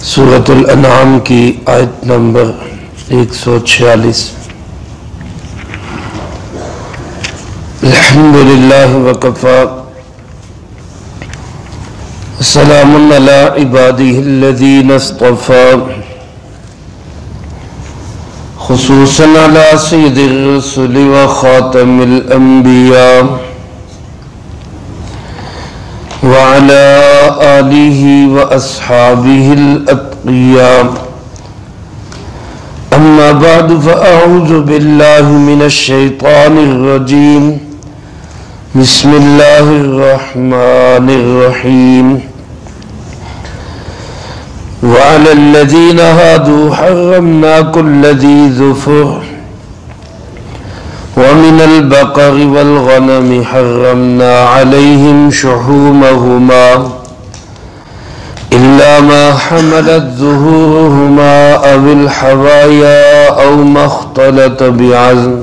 سورۃ الانعام کی آیت نمبر 146۔ الحمدللہ وکفی سلام علی عبادہ الذین اصطفی خصوصا علی سید الرسل وخاتم الانبیاء وعلى آلہ واصحابہ الاتقیاء اما بعد فاعوذ باللہ من الشیطان الرجیم بسم اللہ الرحمن الرحیم وعلى الذین هادوا حرمنا كل ذی ظفر ومن البقر والغنم حرمنا عليهم شحومهما إلا ما حملت ظهورهما أو الحوايا أو ما اختلط بعظم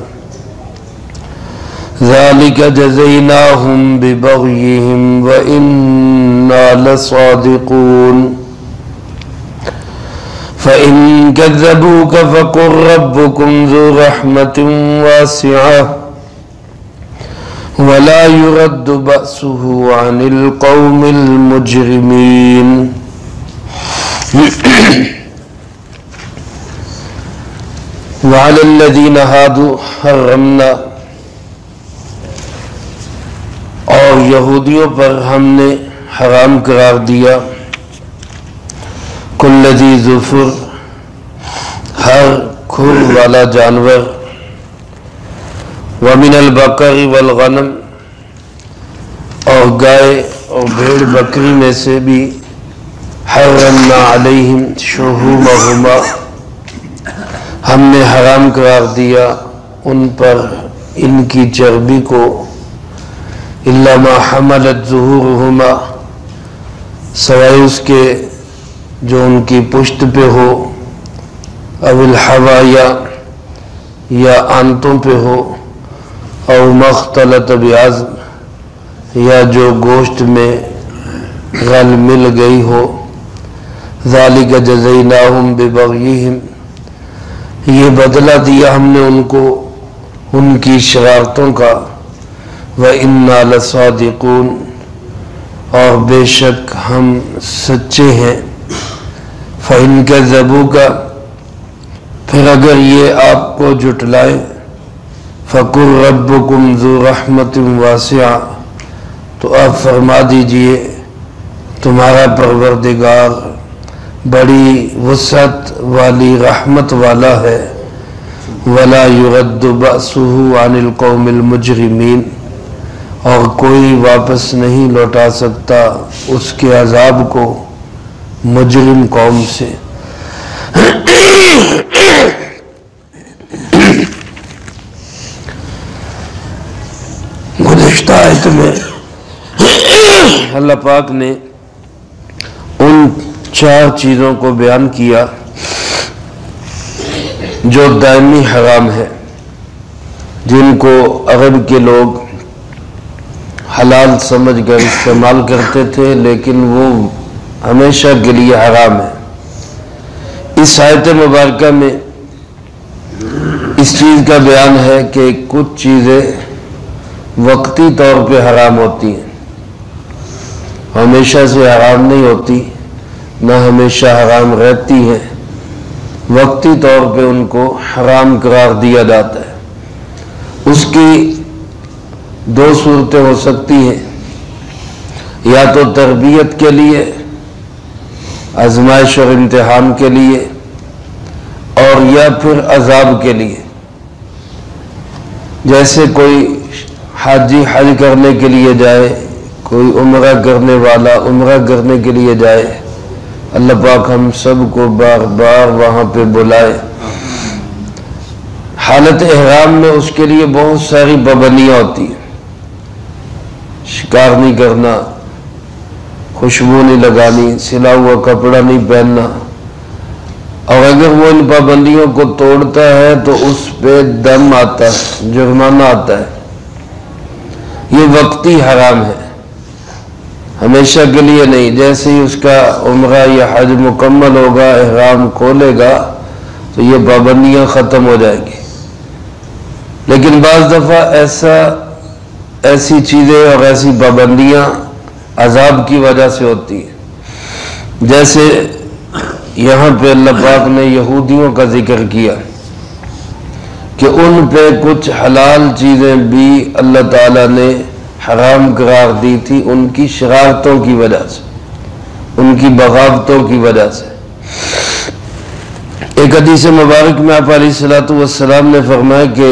ذلك جزيناهم ببغيهم وإنا لصادقون فَإِن كَذَّبُوكَ فَقُلْ رَبُّكُمْ ذُو رَحْمَةٍ وَاسِعَةٍ وَلَا يُرَدُّ بَأْسُهُ عَنِ الْقَوْمِ الْمُجْرِمِينَ وَعَلَى الَّذِينَ هَادُوا حَرَّمْنَا، اور یہودیوں پر ہم نے حرام قرار دیا کل ذی ظفر، ہر کھر والا جانور، ومن البقر والغنم، اور گائے اور بھیڑ بکری میں سے بھی، حرمنا علیہم شحومہما، ہم نے حرام قرار دیا ان پر ان کی چربی کو، الا ما حملت ظہورہما، سوائے اس کے جو ان کی پشت پہ ہو، او الحوایا، یا آنتوں پہ ہو، او مختلط بعظم، یا جو گوشت میں غل مل گئی ہو، ذالک جزیناہم ببغیہم، یہ بدلہ دیا ہم نے ان کو ان کی شرارتوں کا، وَإِنَّا لَصَادِقُونَ، اور بے شک ہم سچے ہیں۔ فَإِن كَذَّبُوكَ، پھر اگر یہ آپ کو جھٹلائے، فَقُلْ رَبُّكُمْ ذُو رَحْمَةٍ وَاسِعَةٍ، تو آپ فرما دیجئے تمہارا پروردگار بڑی وسعت والی رحمت والا ہے، وَلَا يُرَدُّ بَأْسُهُ عَنِ الْقَوْمِ الْمُجْرِمِينَ، اور کوئی واپس نہیں لوٹا سکتا اس کے عذاب کو مجرم قوم سے۔ گزشتہ آیت میں اللہ پاک نے ان 4 چیزوں کو بیان کیا جو دائمی حرام ہے، جن کو عرب کے لوگ حلال سمجھ کر استعمال کرتے تھے، لیکن وہ ہمیشہ کے لیے حرام ہے۔ اس آیت مبارکہ میں اس چیز کا بیان ہے کہ کچھ چیزیں وقتی طور پہ حرام ہوتی ہیں، ہمیشہ سے حرام نہیں ہوتی، نہ ہمیشہ حرام رہتی ہیں، وقتی طور پہ ان کو حرام قرار دیا جاتا ہے۔ اس کی 2 صورتیں ہو سکتی ہیں، یا تو تربیت کے لیے، آزمائش اور امتحان کے لیے، اور یا پھر عذاب کے لیے۔ جیسے کوئی حاجی حج کرنے کے لیے جائے، کوئی عمرہ کرنے والا عمرہ کرنے کے لیے جائے، اللہ پاک ہم سب کو بار بار وہاں پہ بلائے۔ حالت احرام میں اس کے لیے بہت ساری پابندیاں ہوتی ہیں، شکار نہیں کرنا، خوشبو نہیں لگانی، سلا ہوا کپڑا نہیں پہننا، اور اگر وہ ان پابندیوں کو توڑتا ہے تو اس پہ دم آتا ہے، جرمانہ آتا ہے۔ یہ وقتی حرام ہے، ہمیشہ کے لیے نہیں. جیسے ہی اس کا عمرہ یا حج مکمل ہوگا، احرام کھولے گا تو یہ پابندیاں ختم ہو جائیں گی. لیکن بعض دفعہ ایسی چیزیں اور ایسی پابندیاں عذاب کی وجہ سے ہوتی ہیں. جیسے یہاں پہ اللہ پاک نے یہودیوں کا ذکر کیا کہ ان پہ کچھ حلال چیزیں بھی اللہ تعالیٰ نے حرام قرار دی تھی ان کی شرارتوں کی وجہ سے، ان کی بغاوتوں کی وجہ سے. ایک حدیث مبارک میں آپ علیہ الصلوۃ والسلام نے فرمایا کہ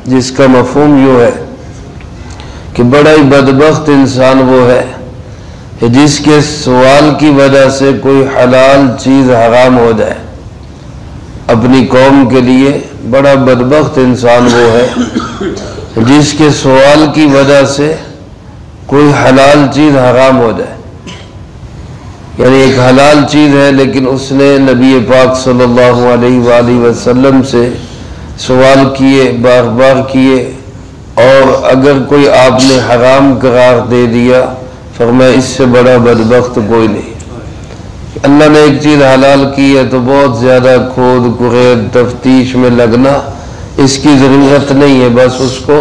جس کا مفہوم یوں ہے کہ بڑا ہی بدبخت انسان وہ ہے کہ جس کے سوال کی وجہ سے کوئی حلال چیز حرام ہو جائے. اپنی قوم کے لیے بڑا بدبخت انسان وہ ہے جس کے سوال کی وجہ سے کوئی حلال چیز حرام ہو جائے. یعنی ایک حلال چیز ہے لیکن اس نے نبی پاک صلی اللہ علیہ وآلہ وسلم سے سوال کیے، بار بار کیے، اور اگر کوئی آپ نے حرام قرار دے دیا، فرمایا اس سے بڑا بدبخت کوئی نہیں. اللہ نے ایک چیز حلال کی ہے تو بہت زیادہ کھود کرید تفتیش میں لگنا اس کی ضرورت نہیں ہے، بس اس کو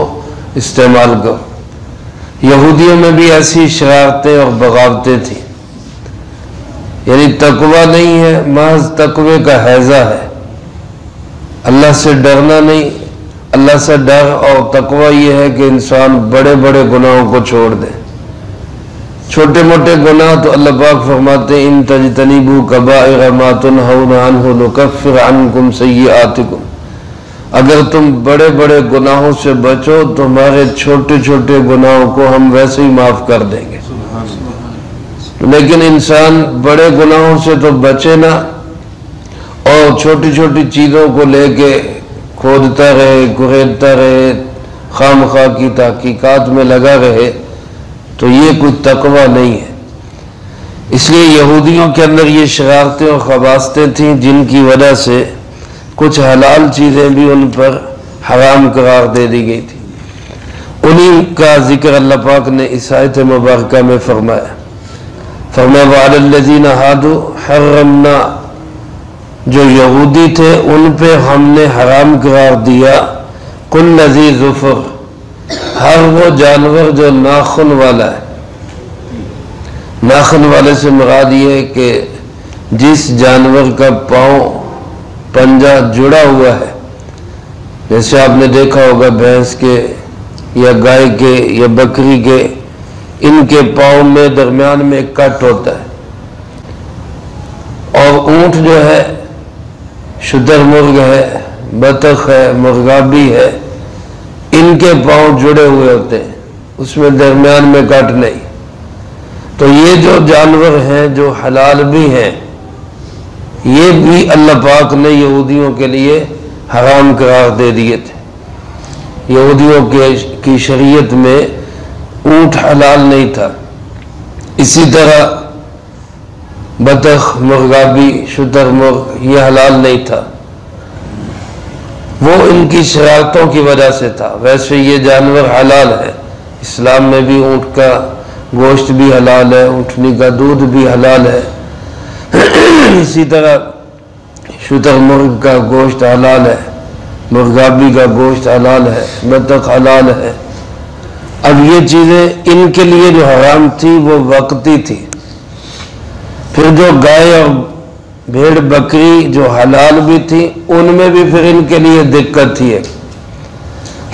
استعمال کرو. یہودیوں میں بھی ایسی شرارتیں اور بغاوتیں تھیں. یعنی تقوی نہیں ہے، محض تقوی کا حیضہ ہے. اللہ سے ڈرنا نہیں. اللہ سے ڈر اور تقوی یہ ہے کہ انسان بڑے بڑے گناہوں کو چھوڑ دے. چھوٹے موٹے گناہ تو اللہ پاک فرماتے ہیں ان تجتنبوا کبائر ما تنہون عنہ نکفر عنکم سیئاتکم. اگر تم بڑے بڑے گناہوں سے بچو تو ہمارے چھوٹے چھوٹے گناہوں کو ہم ویسے ہی معاف کر دیں گے. لیکن انسان بڑے گناہوں سے تو بچے نہ اور چھوٹی چھوٹی چیزوں کو لے کے کھودتا رہے، کریدتا رہے، خام خواہ کی تحقیقات میں لگا رہے تو یہ کوئی تقوی نہیں ہے. اس لیے یہودیوں کے اندر یہ شرارتیں اور خباثتیں تھیں جن کی وجہ سے کچھ حلال چیزیں بھی ان پر حرام قرار دے دی گئی تھی. انہی کا ذکر اللہ پاک نے اس آیت مبارکہ میں فرمایا. وَعَلَى الَّذِينَ هَادُوا حَرَّمْنَا، جو یہودی تھے ان پہ ہم نے حرام قرار دیا كُلَّ ذِي ظُفُرٍ، ہر وہ جانور جو ناخن والا ہے. ناخن والے سے مراد یہ ہے کہ جس جانور کا پاؤں پنجہ جڑا ہوا ہے. جیسے آپ نے دیکھا ہوگا بھینس کے یا گائے کے یا بکری کے، ان کے پاؤں میں درمیان میں ایک کٹ ہوتا ہے. اور اونٹ جو ہے، شتر مرغ ہے، بطخ ہے، مرغابی ہے، ان کے پاؤں جڑے ہوئے ہوتے ہیں، اس میں درمیان میں کٹ نہیں. تو یہ جو جانور ہیں جو حلال بھی ہیں، یہ بھی اللہ پاک نے یہودیوں کے لیے حرام قرار دے دیے تھے. یہودیوں کی شریعت میں اونٹ حلال نہیں تھا. اسی طرح بطخ، مرغابی، شتر مرغ یہ حلال نہیں تھا. وہ ان کی شرارتوں کی وجہ سے تھا. ویسے یہ جانور حلال ہے. اسلام میں بھی اونٹ کا گوشت بھی حلال ہے، اونٹنی کا دودھ بھی حلال ہے. اسی طرح شتر مرغ کا گوشت حلال ہے، مرغابی کا گوشت حلال ہے، بطخ حلال ہے. اب یہ چیزیں ان کے لیے جو حرام تھی وہ وقتی تھی. پھر جو گائے اور بھیڑ بکری جو حلال بھی تھی ان میں بھی پھر ان کے لیے دقت تھی.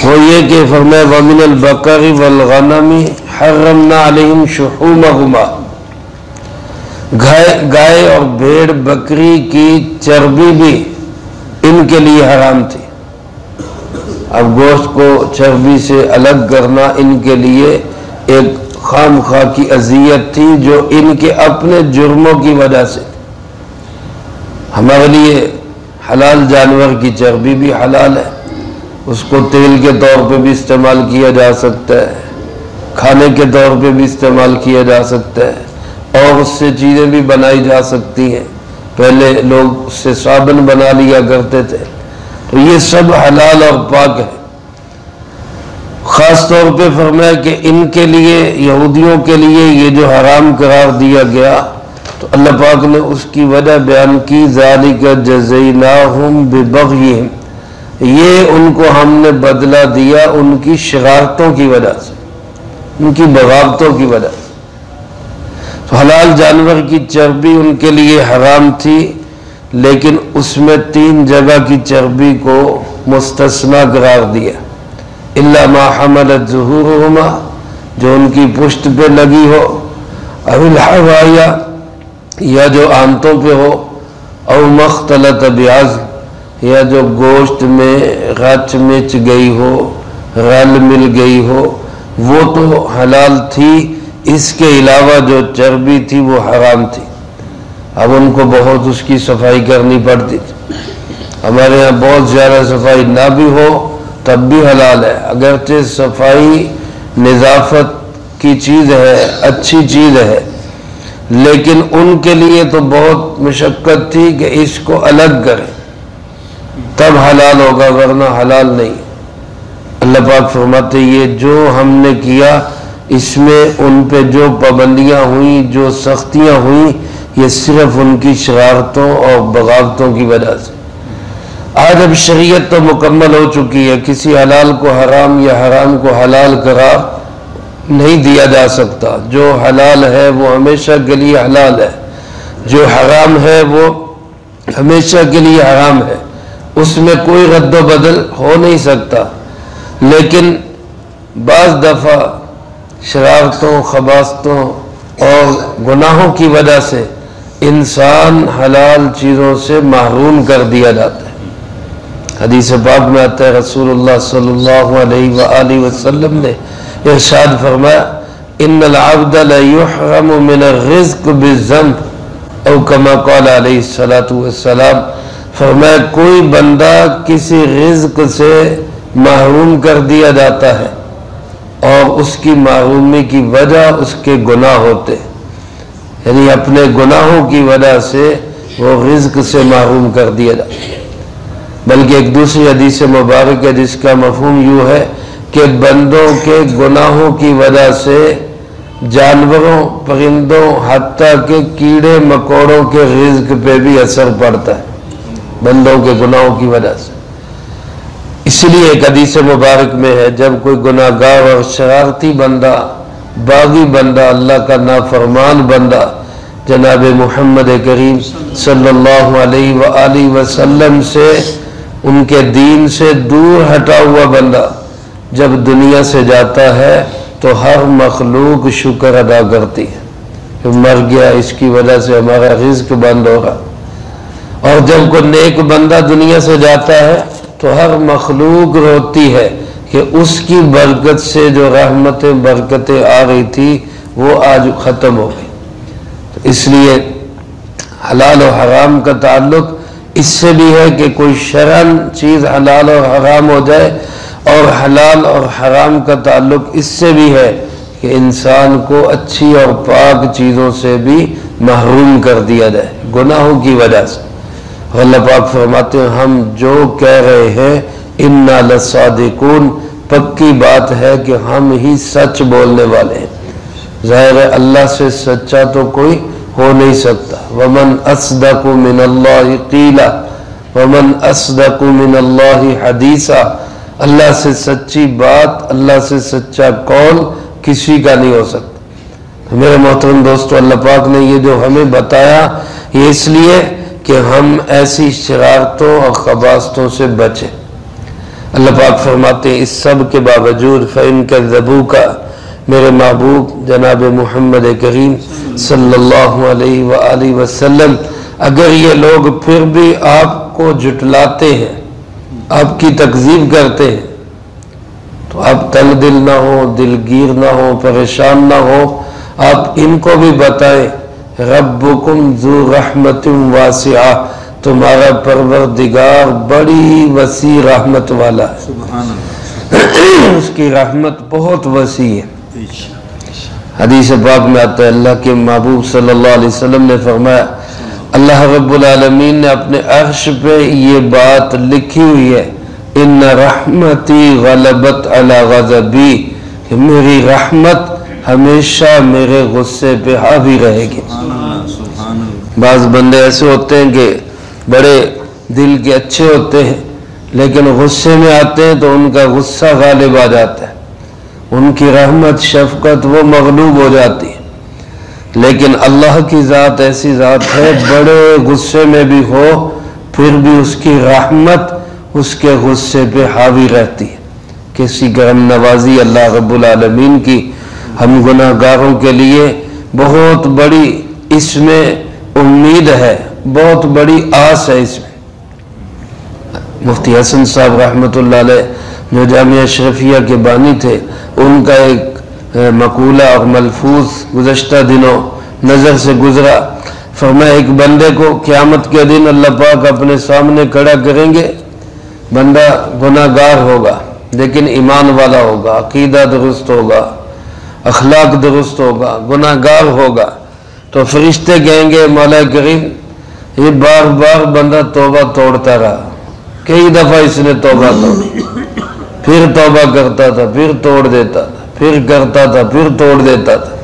وہ یہ کہ فرمایا وَمِنَ الْبَقَرِ وَالْغَنَمِ حَرَّمْنَا عَلَيْهِمْ شُحُومَهُمَا، گائے اور بھیڑ بکری کی چربی بھی ان کے لیے حرام تھی. اب گوشت کو چربی سے الگ کرنا ان کے لیے ایک خام خواہ کی اذیت تھی جو ان کے اپنے جرموں کی وجہ سے. ہمارے لیے حلال جانور کی چربی بھی حلال ہے، اس کو تیل کے طور پہ بھی استعمال کیا جا سکتا ہے، کھانے کے طور پہ بھی استعمال کیا جا سکتا ہے، اور اس سے چیزیں بھی بنائی جا سکتی ہیں. پہلے لوگ اس سے صابن بنا لیا کرتے تھے. تو یہ سب حلال اور پاک ہے. خاص طور پہ فرمایا کہ ان کے لیے، یہودیوں کے لیے یہ جو حرام قرار دیا گیا تو اللہ پاک نے اس کی وجہ بیان کی، ذالک جزیناہم ببغیہم، یہ ان کو ہم نے بدلہ دیا ان کی شرارتوں کی وجہ سے، ان کی بغاوتوں کی وجہ سے۔ تو حلال جانور کی چربی ان کے لیے حرام تھی، لیکن اس میں 3 جگہ کی چربی کو مستثنیٰ قرار دیا، الا ما حملت ظہورہما، جو ان کی پشت پہ لگی ہو، او الحوایا، یا جو آنتوں پہ ہو، او مختلط بعظم، یا جو گوشت میں غچ مچ گئی ہو، رل مل گئی ہو، وہ تو حلال تھی، اس کے علاوہ جو چربی تھی وہ حرام تھی۔ اب ان کو بہت اس کی صفائی کرنی پڑتی تھی۔ ہمارے ہاں بہت زیادہ صفائی نہ بھی ہو تب بھی حلال ہے، اگرچہ صفائی نظافت کی چیز ہے، اچھی چیز ہے، لیکن ان کے لیے تو بہت مشقت تھی کہ اس کو الگ کریں تب حلال ہوگا، ورنہ حلال نہیں۔ اللہ پاک فرماتے یہ جو ہم نے کیا اس میں ان پہ جو پابندیاں ہوئیں، جو سختیاں ہوئیں، یہ صرف ان کی شرارتوں اور بغاوتوں کی وجہ سے۔ آج اب شریعت تو مکمل ہو چکی ہے، کسی حلال کو حرام یا حرام کو حلال قرار نہیں دیا جا سکتا۔ جو حلال ہے وہ ہمیشہ کے لیے حلال ہے، جو حرام ہے وہ ہمیشہ کے لیے حرام ہے، اس میں کوئی رد و بدل ہو نہیں سکتا۔ لیکن بعض دفعہ شرارتوں، خباثتوں اور گناہوں کی وجہ سے انسان حلال چیزوں سے محروم کر دیا جاتا ہے۔ حدیث پاک میں آتا ہے رسول اللہ صلی اللہ علیہ وآلہ وسلم نے ارشاد فرمایا ان العبد لیحرم من الرزق بالذنب او کما قال علیہ السلام، فرمایا کوئی بندہ کسی رزق سے محروم کر دیا جاتا ہے اور اس کی محرومی کی وجہ اس کے گناہ ہوتے، یعنی اپنے گناہوں کی وجہ سے وہ رزق سے محروم کر دیا جاتا ہے۔ بلکہ ایک دوسری حدیث مبارک ہے جس کا مفہوم یوں ہے کہ بندوں کے گناہوں کی وجہ سے جانوروں، پرندوں، حتیٰ کہ کیڑے مکوڑوں کے رزق پہ بھی اثر پڑتا ہے بندوں کے گناہوں کی وجہ سے۔ اس لیے ایک حدیث مبارک میں ہے جب کوئی گناہ گار اور شرارتی بندہ، باغی بندہ، اللہ کا نافرمان بندہ، جناب محمد کریم صلی اللہ علیہ وآلہ وسلم سے، ان کے دین سے دور ہٹا ہوا بندہ جب دنیا سے جاتا ہے تو ہر مخلوق شکر ادا کرتی ہے کہ مر گیا، اس کی وجہ سے ہمارا رزق بند ہوگا۔ اور جب کوئی نیک بندہ دنیا سے جاتا ہے تو ہر مخلوق روتی ہے کہ اس کی برکت سے جو رحمتیں برکتیں آ رہی تھی وہ آج ختم ہو گئی۔ تو اس لیے حلال و حرام کا تعلق اس سے بھی ہے کہ کوئی شرعاً چیز حلال اور حرام ہو جائے، اور حلال اور حرام کا تعلق اس سے بھی ہے کہ انسان کو اچھی اور پاک چیزوں سے بھی محروم کر دیا جائے گناہوں کی وجہ سے۔ اللہ پاک فرماتے ہیں ہم جو کہہ رہے ہیں انا لصادقون، پکی بات ہے کہ ہم ہی سچ بولنے والے ہیں۔ ظاہر ہے اللہ سے سچا تو کوئی ہو نہیں سکتا۔ ومن اصدق من اللہ قیلا ومن اصدق من اللہ حدیثا، اللہ سے سچی بات، اللہ سے سچا قول کسی کا نہیں ہو سکتا۔ میرے محترم دوستو، اللہ پاک نے یہ جو ہمیں بتایا یہ اس لیے کہ ہم ایسی شرارتوں اور خباثتوں سے بچیں۔ اللہ پاک فرماتے ہیں اس سب کے باوجود فَإِن كَذَّبُوكَ، میرے محبوب جناب محمد کریم صلی اللہ علیہ وآلہ وسلم، اگر یہ لوگ پھر بھی آپ کو جھٹلاتے ہیں، آپ کی تکذیب کرتے ہیں، تو آپ تنگ دل نہ ہو، دلگیر نہ ہو، پریشان نہ ہو، آپ ان کو بھی بتائیں ربکم ذو رحمت واسعہ، تمہارا پروردگار بڑی وسیع رحمت والا ہے، سبحان اللہ، اس کی رحمت بہت وسیع ہے۔ حدیث پاک میں آتا ہے اللہ کے محبوب صلی اللہ علیہ وسلم نے فرمایا اللہ رب العالمین نے اپنے عرش پہ یہ بات لکھی ہوئی ہے ان رحمتی غلبت علی غضبی، کہ میری رحمت ہمیشہ میرے غصے پہ حاوی رہے گی۔ بعض بندے ایسے ہوتے ہیں کہ بڑے دل کے اچھے ہوتے ہیں، لیکن غصے میں آتے ہیں تو ان کا غصہ غالب آ جاتا ہے، ان کی رحمت شفقت وہ مغلوب ہو جاتی ہے۔ لیکن اللہ کی ذات ایسی ذات ہے، بڑے غصے میں بھی ہو پھر بھی اس کی رحمت اس کے غصے پہ حاوی رہتی ہے۔ کسی کرم نوازی اللہ رب العالمین کی ہم گناہ گاروں کے لیے بہت بڑی اس میں امید ہے، بہت بڑی آس ہے اس میں۔ مفتی حسن صاحب رحمۃ اللہ علیہ جو جامعہ اشرفیہ کے بانی تھے، ان کا ایک مقولہ اور ملفوظ گزشتہ دنوں نظر سے گزرا۔ فرمایا ایک بندے کو قیامت کے دن اللہ پاک اپنے سامنے کھڑا کریں گے، بندہ گناہ گار ہوگا لیکن ایمان والا ہوگا، عقیدہ درست ہوگا، اخلاق درست ہوگا، گناہ گار ہوگا، تو فرشتے کہیں گے مولا کریم یہ بار بار بندہ توبہ توڑتا رہا، کئی دفعہ اس نے توبہ توڑی، پھر توبہ کرتا تھا، پھر توڑ دیتا تھا، پھر کرتا تھا، پھر توڑ دیتا تھا،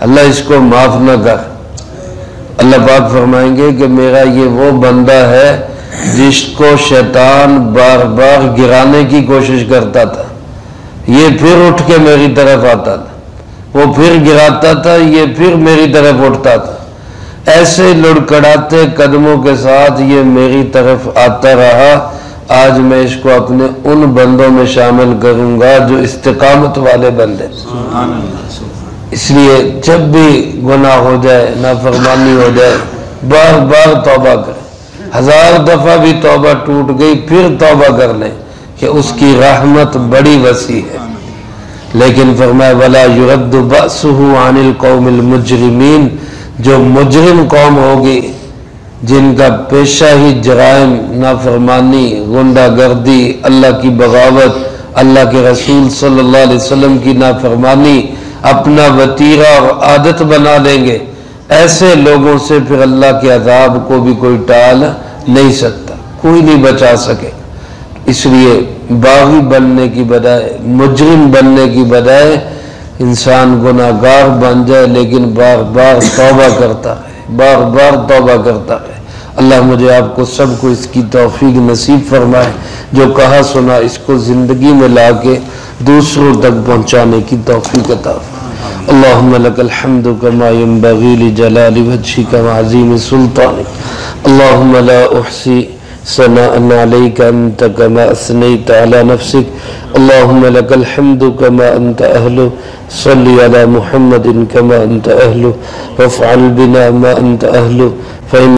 اللہ اس کو معاف نہ کر۔ اللہ پاک فرمائیں گے کہ میرا یہ وہ بندہ ہے جس کو شیطان بار بار گرانے کی کوشش کرتا تھا، یہ پھر اٹھ کے میری طرف آتا تھا، وہ پھر گراتا تھا، یہ پھر میری طرف اٹھتا تھا، ایسے لڑکڑاتے قدموں کے ساتھ یہ میری طرف آتا رہا۔ آج میں اس کو اپنے ان بندوں میں شامل کروں گا جو استقامت والے بندے۔ اس لیے جب بھی گناہ ہو جائے، نافرمانی ہو جائے، بار بار توبہ کریں، 1000 دفعہ بھی توبہ ٹوٹ گئی پھر توبہ کر لیں کہ اس کی رحمت بڑی وسیع ہے۔ لیکن فرمایا وَلَا يُرَدُّ بَأْسُهُ عَنِ الْقَوْمِ الْمُجْرِمِينَ، جو مجرم قوم ہوگی جن کا پیشہ ہی جرائم، نافرمانی، غنڈہ گردی، اللہ کی بغاوت، اللہ کے رسول صلی اللہ علیہ وسلم کی نافرمانی اپنا وتیرہ اور عادت بنا لیں گے، ایسے لوگوں سے پھر اللہ کے عذاب کو بھی کوئی ٹال نہیں سکتا، کوئی نہیں بچا سکے۔ اس لیے باغی بننے کی بجائے، مجرم بننے کی بجائے انسان گناہ گار بن جائے لیکن بار بار توبہ کرتا ہے، بار بار توبہ کرتا ہے۔ اللہ مجھے آپ کو سب کو اس کی توفیق نصیب فرمائے، جو کہا سنا اس کو زندگی میں لا کے دوسروں تک پہنچانے کی توفیق عطا فرمائے۔ اللہم لک الحمد کما ینبغی لجلال وجہک وعظیم سلطانک، اللہم لا احصی ثناء علیک انت کما اثنیت علی نفسک، اللہم لک الحمد کما انت اہل، صلی علی محمد کما انت اہل، وافعل بنا ما انت اہل، فإن